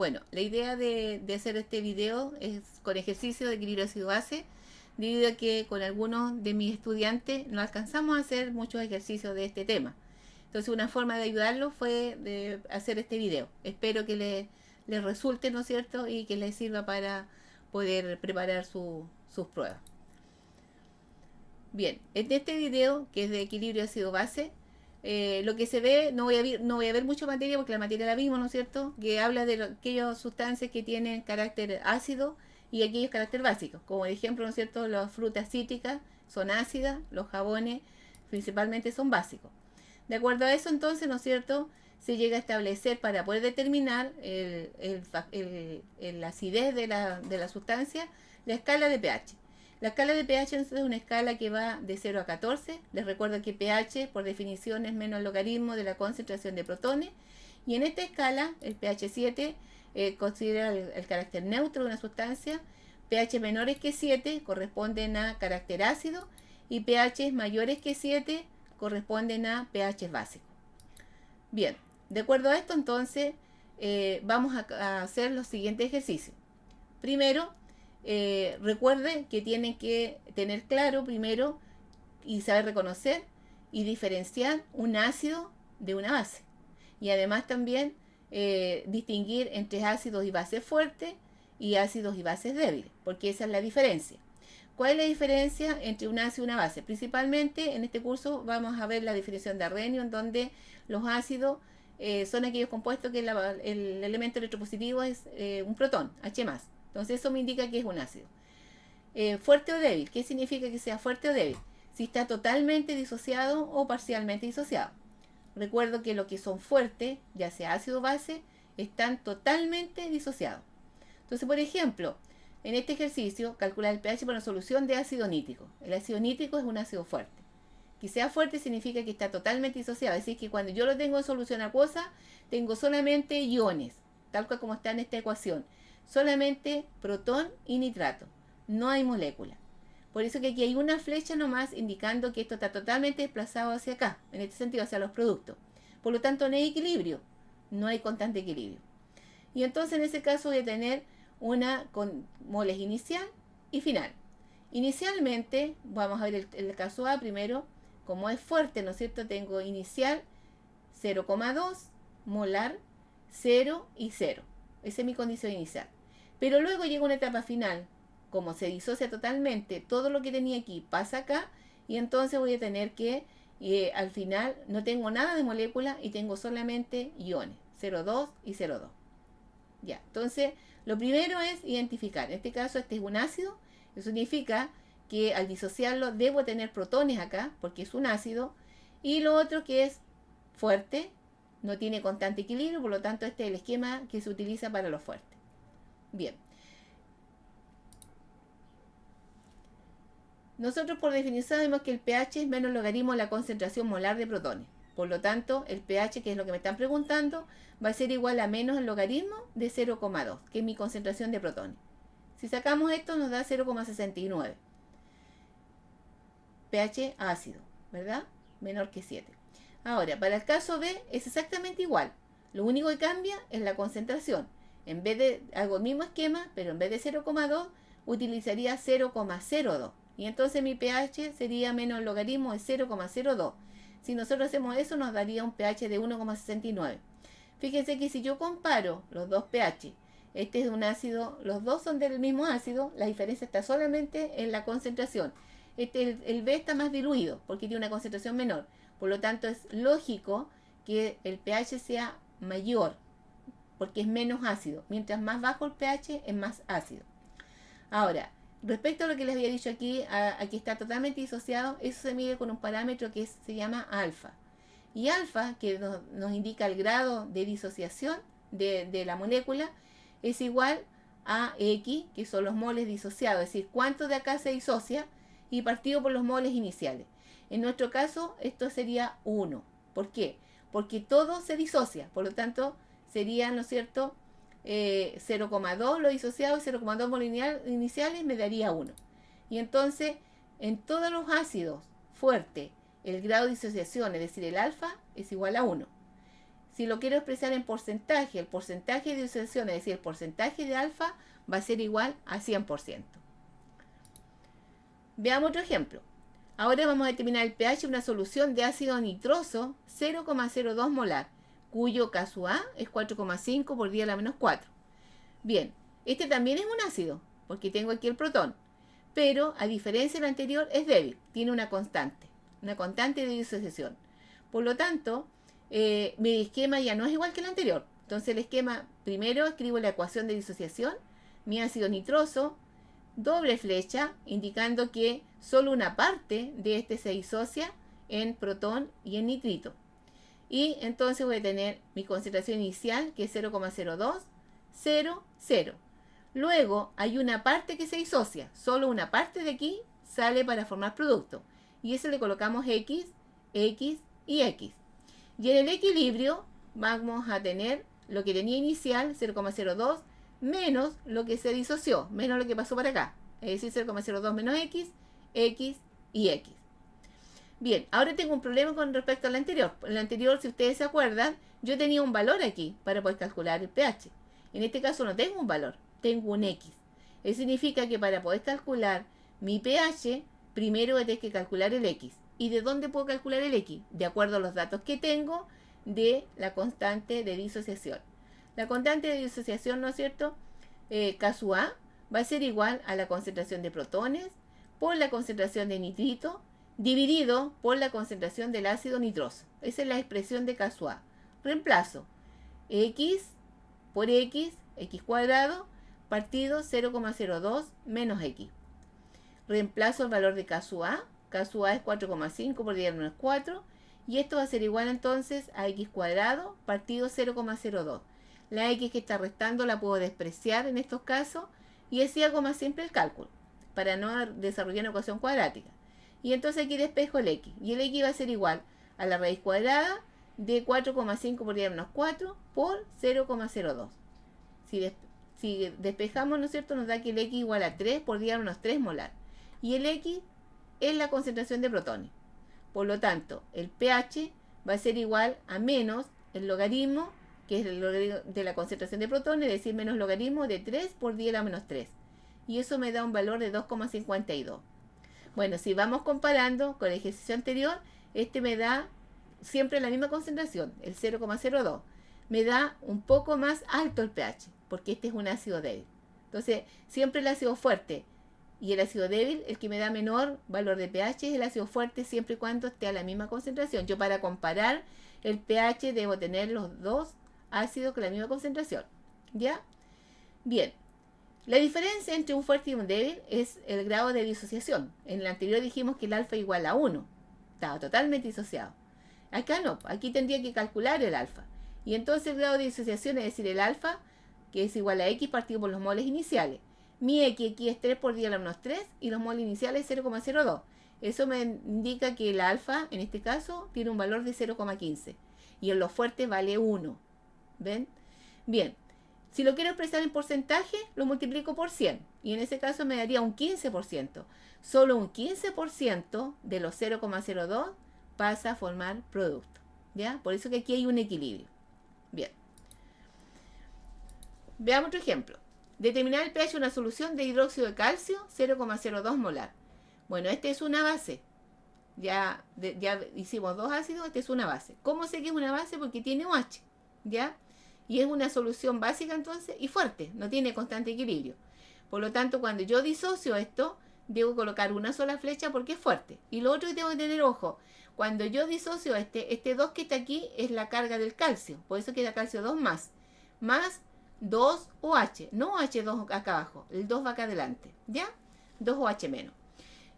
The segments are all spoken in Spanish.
Bueno, la idea de hacer este video es con ejercicio de equilibrio ácido-base, debido a que con algunos de mis estudiantes no alcanzamos a hacer muchos ejercicios de este tema. Entonces una forma de ayudarlos fue de hacer este video. Espero que les resulte, ¿no es cierto? Y que les sirva para poder preparar sus pruebas. Bien, en este video, que es de equilibrio ácido-base, lo que se ve, no voy a ver mucha materia porque la materia la vimos, ¿no es cierto? Que habla de aquellas sustancias que tienen carácter ácido y aquellos carácter básicos. Como por ejemplo, ¿no es cierto? Las frutas cítricas son ácidas, los jabones principalmente son básicos. De acuerdo a eso, entonces, ¿no es cierto? Se llega a establecer para poder determinar la acidez de la sustancia, la escala de pH. La escala de pH es una escala que va de 0 a 14. Les recuerdo que pH, por definición, es menos el logaritmo de la concentración de protones. Y en esta escala, el pH 7 considera el carácter neutro de una sustancia. pH menores que 7 corresponden a carácter ácido. Y pH mayores que 7 corresponden a pH básicos. Bien, de acuerdo a esto, entonces, vamos a hacer los siguientes ejercicios. Primero, recuerde que tienen que tener claro primero y saber reconocer y diferenciar un ácido de una base. Y además también distinguir entre ácidos y bases fuertes y ácidos y bases débiles, porque esa es la diferencia. ¿Cuál es la diferencia entre un ácido y una base? Principalmente en este curso vamos a ver la definición de Arrhenius, en donde los ácidos son aquellos compuestos que el elemento electropositivo es un protón, H+. Entonces eso me indica que es un ácido. Fuerte o débil. ¿Qué significa que sea fuerte o débil? Si está totalmente disociado o parcialmente disociado. Recuerdo que lo que son fuertes, ya sea ácido o base, están totalmente disociados. Entonces, por ejemplo, en este ejercicio, calcular el pH para una solución de ácido nítrico. El ácido nítrico es un ácido fuerte. Que sea fuerte significa que está totalmente disociado. Es decir, que cuando yo lo tengo en solución acuosa, tengo solamente iones, tal cual como está en esta ecuación. Solamente protón y nitrato. No hay molécula. Por eso que aquí hay una flecha nomás indicando que esto está totalmente desplazado hacia acá, en este sentido, hacia los productos. Por lo tanto, no hay equilibrio. No hay constante equilibrio. Y entonces en ese caso voy a tener una con moles inicial y final. Inicialmente, vamos a ver el caso A primero. Como es fuerte, ¿no es cierto? Tengo inicial 0,2, molar 0 y 0. Esa es mi condición inicial. Pero luego llega una etapa final. Como se disocia totalmente, todo lo que tenía aquí pasa acá y entonces voy a tener que, al final, no tengo nada de molécula y tengo solamente iones, 0,2 y 0,2. Ya, entonces, lo primero es identificar. En este caso, este es un ácido. Eso significa que al disociarlo debo tener protones acá, porque es un ácido. Y lo otro que es fuerte, no tiene constante equilibrio, por lo tanto este es el esquema que se utiliza para lo fuerte. Bien. Nosotros por definición sabemos que el pH es menos logaritmo de la concentración molar de protones. Por lo tanto, el pH, que es lo que me están preguntando, va a ser igual a menos el logaritmo de 0,2, que es mi concentración de protones. Si sacamos esto nos da 0,69. pH ácido, ¿verdad? Menor que 7. Ahora, para el caso B es exactamente igual. Lo único que cambia es la concentración. En vez de, hago el mismo esquema, pero en vez de 0,2, utilizaría 0,02. Y entonces mi pH sería menos el logaritmo de 0,02. Si nosotros hacemos eso, nos daría un pH de 1,69. Fíjense que si yo comparo los dos pH, este es de un ácido, los dos son del mismo ácido, la diferencia está solamente en la concentración. El B está más diluido porque tiene una concentración menor. Por lo tanto, es lógico que el pH sea mayor porque es menos ácido. Mientras más bajo el pH, es más ácido. Ahora, respecto a lo que les había dicho aquí, aquí está totalmente disociado. Eso se mide con un parámetro que se llama alfa. Y alfa, que nos indica el grado de disociación de la molécula, es igual a X, que son los moles disociados. Es decir, cuánto de acá se disocia y partido por los moles iniciales. En nuestro caso, esto sería 1. ¿Por qué? Porque todo se disocia. Por lo tanto, serían, ¿no es cierto?, 0,2 lo disociado, 0,2 moles iniciales me daría 1. Y entonces, en todos los ácidos fuertes, el grado de disociación, es decir, el alfa, es igual a 1. Si lo quiero expresar en porcentaje, el porcentaje de disociación, es decir, el porcentaje de alfa, va a ser igual a 100%. Veamos otro ejemplo. Ahora vamos a determinar el pH de una solución de ácido nitroso 0,02 molar, cuyo KA es 4,5 por 10 a la menos 4. Bien, este también es un ácido, porque tengo aquí el protón, pero a diferencia del anterior es débil, tiene una constante de disociación. Por lo tanto, mi esquema ya no es igual que el anterior. Entonces el esquema, primero escribo la ecuación de disociación, mi ácido nitroso, doble flecha, indicando que solo una parte de este se disocia en protón y en nitrito. Y entonces voy a tener mi concentración inicial, que es 0,02, 0, 0. Luego hay una parte que se disocia, solo una parte de aquí sale para formar producto. Y eso le colocamos X, X y X. Y en el equilibrio vamos a tener lo que tenía inicial, 0,02, menos lo que se disoció, menos lo que pasó para acá. Es decir, 0,02 menos X, X y X. Bien, ahora tengo un problema con respecto al anterior. En el anterior, si ustedes se acuerdan, yo tenía un valor aquí para poder calcular el pH. En este caso no tengo un valor, tengo un X. Eso significa que para poder calcular mi pH, primero voy a tener que calcular el X. ¿Y de dónde puedo calcular el X? De acuerdo a los datos que tengo de la constante de disociación. La constante de disociación, ¿no es cierto? KA va a ser igual a la concentración de protones por la concentración de nitrito dividido por la concentración del ácido nitroso. Esa es la expresión de KA. Reemplazo X por X, X cuadrado, partido 0,02 menos X. Reemplazo el valor de KA es 4,5 por 10 a la menos 4, y esto va a ser igual entonces a X cuadrado partido 0,02. La X que está restando la puedo despreciar en estos casos, y así hago más simple el cálculo, para no desarrollar una ecuación cuadrática. Y entonces aquí despejo el X, y el X va a ser igual a la raíz cuadrada de 4,5 por 10 a la menos 4 por 0,02. Si despejamos, ¿no es cierto?, nos da que el X igual a 3 por 10 a la menos 3 molar. Y el X es la concentración de protones. Por lo tanto, el pH va a ser igual a menos el logaritmo, que es el logaritmo de la concentración de protones, es decir, menos logaritmo de 3 por 10 a la menos 3. Y eso me da un valor de 2,52. Bueno, si vamos comparando con el ejercicio anterior, este me da siempre la misma concentración, el 0,02. Me da un poco más alto el pH, porque este es un ácido débil. Entonces, siempre el ácido fuerte y el ácido débil, el que me da menor valor de pH es el ácido fuerte, siempre y cuando esté a la misma concentración. Yo, para comparar el pH, debo tener los dos ácidos con la misma concentración. ¿Ya? Bien. La diferencia entre un fuerte y un débil es el grado de disociación. En el anterior dijimos que el alfa igual a 1. Estaba totalmente disociado. Acá no, aquí tendría que calcular el alfa. Y entonces el grado de disociación, es decir, el alfa, que es igual a X partido por los moles iniciales. Mi X aquí es 3 por 10 a la menos 3 y los moles iniciales 0,02. Eso me indica que el alfa, en este caso, tiene un valor de 0,15. Y en los fuertes vale 1. ¿Ven? Bien. Si lo quiero expresar en porcentaje, lo multiplico por 100. Y en ese caso me daría un 15%. Solo un 15% de los 0,02 pasa a formar producto. ¿Ya? Por eso que aquí hay un equilibrio. Bien. Veamos otro ejemplo. Determinar el pH de una solución de hidróxido de calcio 0,02 molar. Bueno, este es una base. Ya hicimos dos ácidos, este es una base. ¿Cómo sé que es una base? Porque tiene OH. ¿Ya? Y es una solución básica entonces y fuerte, no tiene constante equilibrio. Por lo tanto, cuando yo disocio esto, debo colocar una sola flecha porque es fuerte. Y lo otro que tengo que tener ojo, cuando yo disocio este 2 que está aquí es la carga del calcio, por eso queda calcio 2 más 2 OH, no OH2 acá abajo, el 2 va acá adelante, ¿ya? 2 OH menos.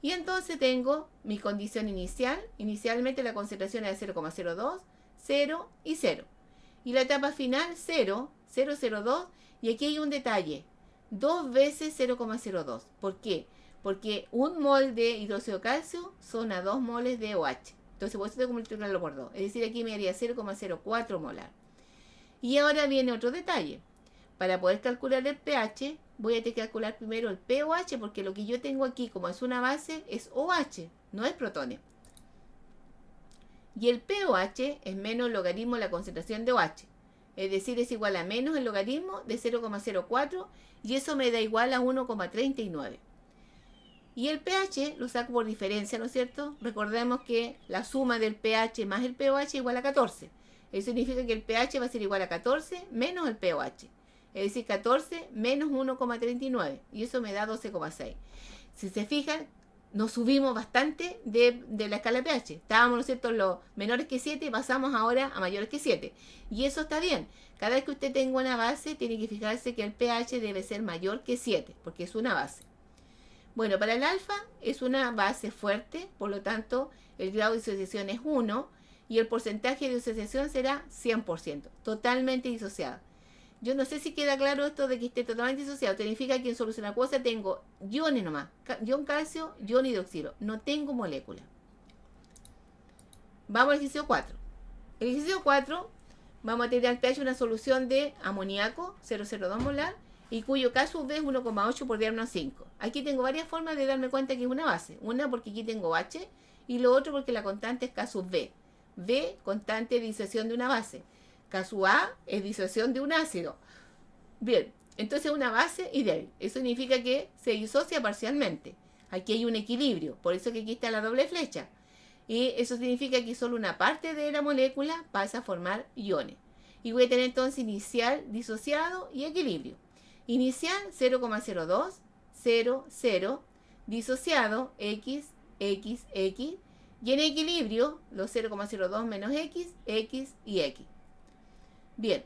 Y entonces tengo mi condición inicial, inicialmente la concentración era 0,02, 0 y 0. Y la etapa final 0, 0,02, y aquí hay un detalle, 2 veces 0,02. ¿Por qué? Porque un mol de hidróxido de calcio son a 2 moles de OH. Entonces por eso tengo que multiplicarlo por 2. Es decir, aquí me haría 0,04 molar. Y ahora viene otro detalle. Para poder calcular el pH, voy a tener que calcular primero el pOH, porque lo que yo tengo aquí, como es una base, es OH, no es protones. Y el pOH es menos el logaritmo de la concentración de OH. Es decir, es igual a menos el logaritmo de 0,04 y eso me da igual a 1,39. Y el pH lo saco por diferencia, ¿no es cierto? Recordemos que la suma del pH más el pOH es igual a 14. Eso significa que el pH va a ser igual a 14 menos el pOH. Es decir, 14 menos 1,39. Y eso me da 12,6. Si se fijan, nos subimos bastante de la escala de pH. Estábamos, ¿no es cierto?, en los menores que 7, pasamos ahora a mayores que 7. Y eso está bien. Cada vez que usted tenga una base, tiene que fijarse que el pH debe ser mayor que 7, porque es una base. Bueno, para el alfa es una base fuerte, por lo tanto, el grado de disociación es 1 y el porcentaje de disociación será 100%, totalmente disociado. Yo no sé si queda claro esto de que esté totalmente disociado. Significa que en solución acuosa tengo iones nomás. Ion calcio, ion hidroxilo. No tengo molécula. Vamos al ejercicio 4. El ejercicio 4 vamos a tener al pH una solución de amoníaco 0,02 molar y cuyo K sub B es 1,8 por diámetro 5. Aquí tengo varias formas de darme cuenta que es una base. Una porque aquí tengo H y lo otro porque la constante es K sub B. B, constante de disociación de una base. K sub A es disociación de un ácido. Bien, entonces una base y débil. Eso significa que se disocia parcialmente. Aquí hay un equilibrio, por eso que aquí está la doble flecha. Y eso significa que solo una parte de la molécula pasa a formar iones. Y voy a tener entonces inicial disociado y equilibrio. Inicial 0,02, 0, 0, disociado X, X, X, y en equilibrio los 0,02 menos X, X y X. Bien,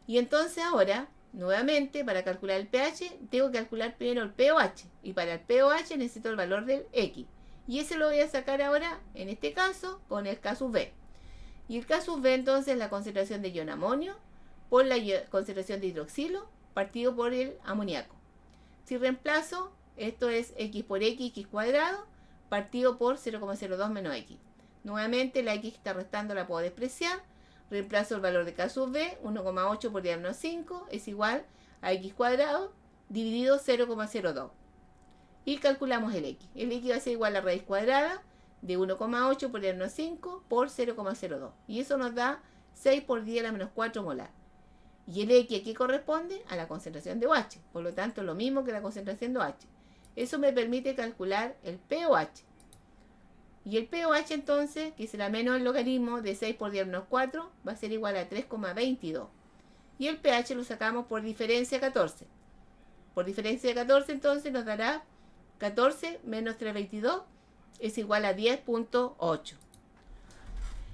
y entonces ahora, nuevamente, para calcular el pH, tengo que calcular primero el pOH, y para el pOH necesito el valor del X. Y ese lo voy a sacar ahora, en este caso, con el K sub B. Y el K sub B entonces es la concentración de ion amonio por la concentración de hidroxilo partido por el amoníaco. Si reemplazo, esto es X por X, X cuadrado, partido por 0,02 menos X. Nuevamente la X que está restando la puedo despreciar. Reemplazo el valor de K sub B, 1,8 por diámetro 5, es igual a X cuadrado dividido 0,02. Y calculamos el X. El X va a ser igual a raíz cuadrada de 1,8 por diámetro 5 por 0,02. Y eso nos da 6 por 10 a la menos 4 molar. Y el X aquí corresponde a la concentración de OH. Por lo tanto, lo mismo que la concentración de OH. Eso me permite calcular el pOH. Y el pOH entonces, que será menos el logaritmo de 6 por 10 menos 4, va a ser igual a 3,22. Y el pH lo sacamos por diferencia 14. Por diferencia de 14 entonces nos dará 14 menos 3,22 es igual a 10,8.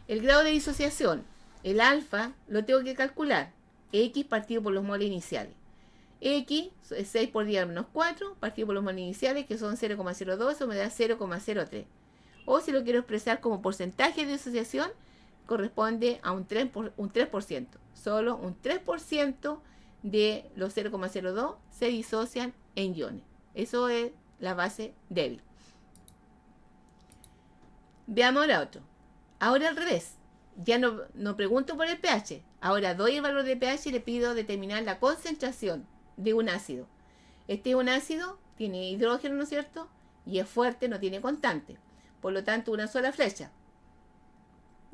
El grado de disociación, el alfa, lo tengo que calcular. X partido por los moles iniciales. X es 6 por 10 menos 4 partido por los moles iniciales, que son 0,02, eso me da 0,03. O si lo quiero expresar como porcentaje de disociación, corresponde a un 3%. Solo un 3% de los 0,02 se disocian en iones. Eso es la base débil. Veamos ahora otro. Ahora al revés. Ya no pregunto por el pH. Ahora doy el valor de pH y le pido determinar la concentración de un ácido. Este es un ácido, tiene hidrógeno, ¿no es cierto? Y es fuerte, no tiene constante. Por lo tanto, una sola flecha.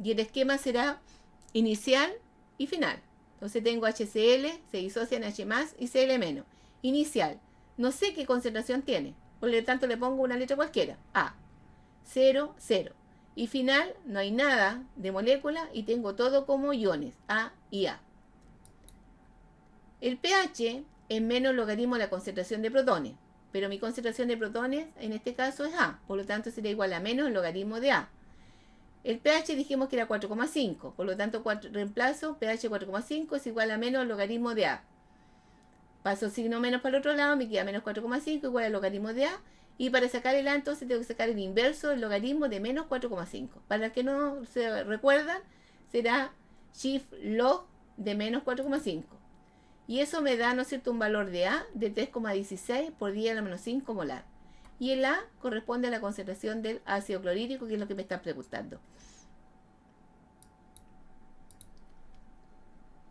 Y el esquema será inicial y final. Entonces tengo HCl, se disocian H+, y Cl-. Inicial. No sé qué concentración tiene. Por lo tanto, le pongo una letra cualquiera. A. 0, 0. Y final, no hay nada de molécula y tengo todo como iones, A y A. El pH es menos logaritmo de la concentración de protones, pero mi concentración de protones en este caso es A, por lo tanto sería igual a menos el logaritmo de A. El pH dijimos que era 4,5, por lo tanto reemplazo pH 4,5 es igual a menos el logaritmo de A. Paso signo menos para el otro lado, me queda menos 4,5 igual al logaritmo de A. Y para sacar el A, entonces tengo que sacar el inverso del logaritmo de menos 4,5. Para que no se recuerdan, será shift log de menos 4,5. Y eso me da, ¿no es cierto?, un valor de A de 3,16 por 10 a la menos 5 molar. Y el A corresponde a la concentración del ácido clorhídrico, que es lo que me están preguntando.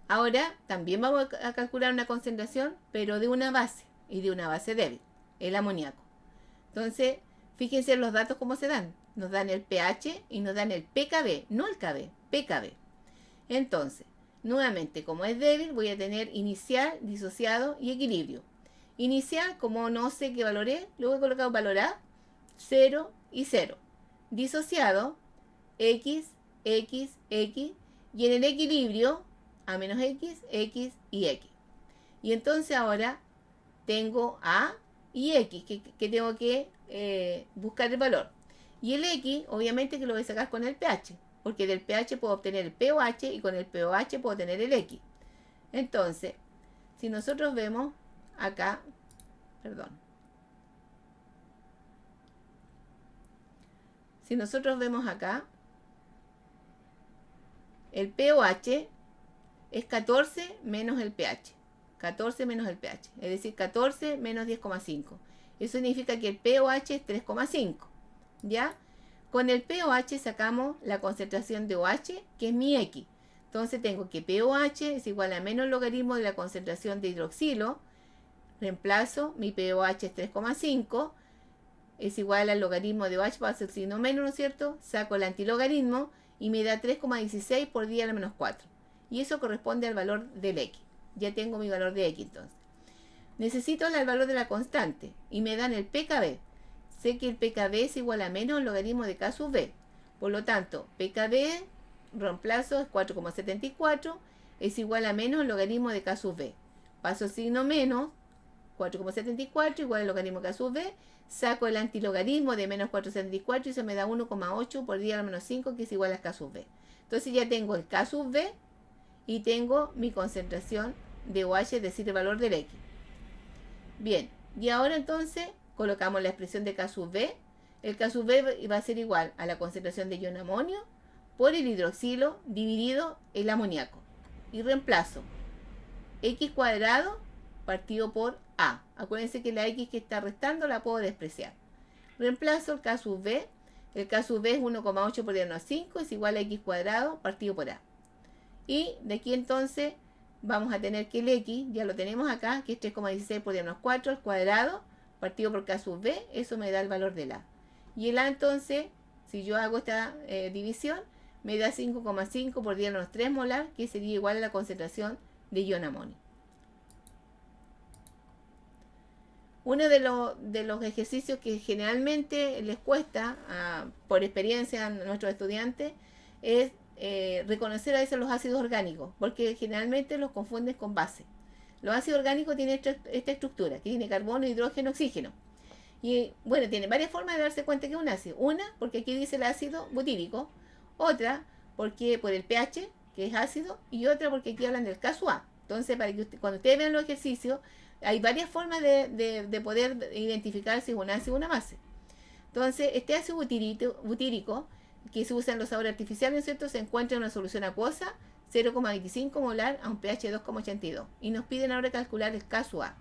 Ahora también vamos a calcular una concentración, pero de una base, y de una base débil, el amoníaco. Entonces, fíjense en los datos cómo se dan. nos dan el pH y nos dan el pKb, no el KB, pKb. Entonces, nuevamente, como es débil, voy a tener inicial, disociado y equilibrio. Inicial, como no sé qué valor es, le voy a colocar un valor A, 0 y 0. Disociado, X, X, X. Y en el equilibrio, A menos X, X y X. Y entonces ahora tengo A y X, que tengo que buscar el valor. Y el X, obviamente que lo voy a sacar con el pH, porque del pH puedo obtener el pOH y con el pOH puedo obtener el X. Entonces, si nosotros vemos acá, perdón, si nosotros vemos acá, el pOH es 14 menos el pH. 14 menos el pH, es decir, 14 menos 10,5. Eso significa que el pOH es 3,5. ¿Ya? Con el pOH sacamos la concentración de OH, que es mi X. Entonces tengo que pOH es igual a menos logaritmo de la concentración de hidroxilo. Reemplazo, mi pOH es 3,5. Es igual al logaritmo de OH, va a ser signo menos, ¿no es cierto? Saco el antilogaritmo y me da 3,16 por 10 a la menos 4. Y eso corresponde al valor del X. Ya tengo mi valor de X entonces. Necesito el valor de la constante y me dan el pKb. Sé que el pKb es igual a menos el logaritmo de K sub B. Por lo tanto, pKb, reemplazo, es 4,74, es igual a menos el logaritmo de K sub B. Paso signo menos, 4,74 igual al logaritmo de K sub B. Saco el antilogaritmo de menos 4,74 y se me da 1,8 por 10 a la menos 5, que es igual a K sub B. Entonces ya tengo el K sub B y tengo mi concentración de OH, es decir, el valor del X. Bien, y ahora entonces colocamos la expresión de K sub B. El K sub B va a ser igual a la concentración de ion amonio por el hidroxilo dividido el amoníaco. Y reemplazo X cuadrado partido por A. Acuérdense que la X que está restando la puedo despreciar. Reemplazo el K sub B. El K sub B es 1,8 por 10 a la menos 5, es igual a X cuadrado partido por A. Y de aquí entonces vamos a tener que el X, ya lo tenemos acá, que es 3,16 por 10 a la menos 4 al cuadrado, partido por K sub B, eso me da el valor del A. Y el A entonces, si yo hago esta división, me da 5,5 por 10 a la menos 3 molar, que sería igual a la concentración de ion amonio. Uno de los ejercicios que generalmente les cuesta, por experiencia a nuestros estudiantes, es reconocer a veces los ácidos orgánicos, porque generalmente los confunden con base. Los ácidos orgánicos tienen esta estructura, que tiene carbono, hidrógeno, oxígeno. Y bueno, tiene varias formas de darse cuenta que es un ácido. Una, porque aquí dice el ácido butírico. Otra, porque por el pH, que es ácido. Y otra, porque aquí hablan del caso A. Entonces, para que cuando ustedes vean los ejercicios, hay varias formas de poder identificar si es un ácido o una base. Entonces, este ácido butírico, que se usa en los sabores artificiales, ¿no es cierto?, se encuentra en una solución acuosa, 0,25 molar a un pH 2,82. Y nos piden ahora calcular el caso A.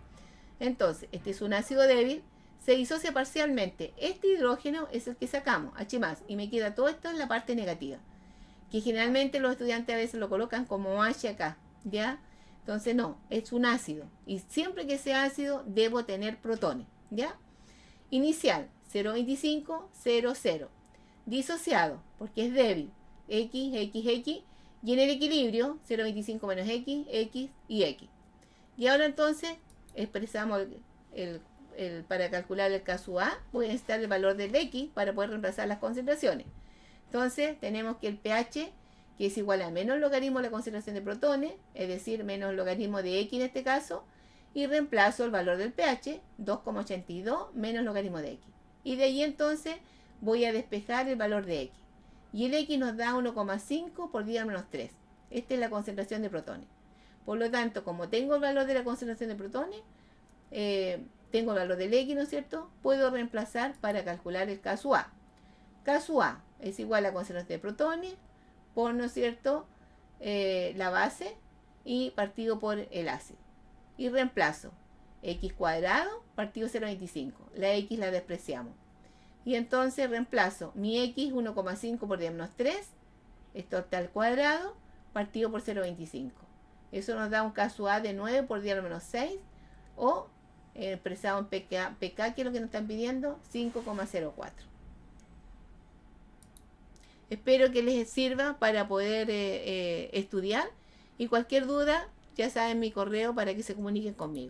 Entonces, este es un ácido débil, se disocia parcialmente. Este hidrógeno es el que sacamos, H+, y me queda todo esto en la parte negativa, que generalmente los estudiantes a veces lo colocan como H acá, ¿ya? Entonces no, es un ácido, y siempre que sea ácido debo tener protones, ¿ya? Inicial, 0,25, 0, 0. Disociado, porque es débil, X, X, X, y en el equilibrio, 0,25 menos X, X y X. Y ahora entonces expresamos para calcular el caso A, voy a necesitar el valor del X para poder reemplazar las concentraciones. Entonces tenemos que el pH, que es igual a menos logaritmo de la concentración de protones, es decir, menos logaritmo de X en este caso, y reemplazo el valor del pH, 2,82 menos logaritmo de X. Y de ahí entonces voy a despejar el valor de X. Y el X nos da 1,5 por 10 a menos 3. Esta es la concentración de protones. Por lo tanto, como tengo el valor de la concentración de protones, tengo el valor del X, ¿no es cierto? Puedo reemplazar para calcular el caso A. Caso A es igual a la concentración de protones por, ¿no es cierto?, la base y partido por el ácido. Y reemplazo X cuadrado partido 0,25. La X la despreciamos. Y entonces reemplazo mi X 1,5 por 10 menos 3, esto está al cuadrado, partido por 0,25. Eso nos da un caso A de 9 por 10 menos 6, o expresado en pK, que es lo que nos están pidiendo, 5,04. Espero que les sirva para poder estudiar y cualquier duda, ya saben mi correo para que se comuniquen conmigo.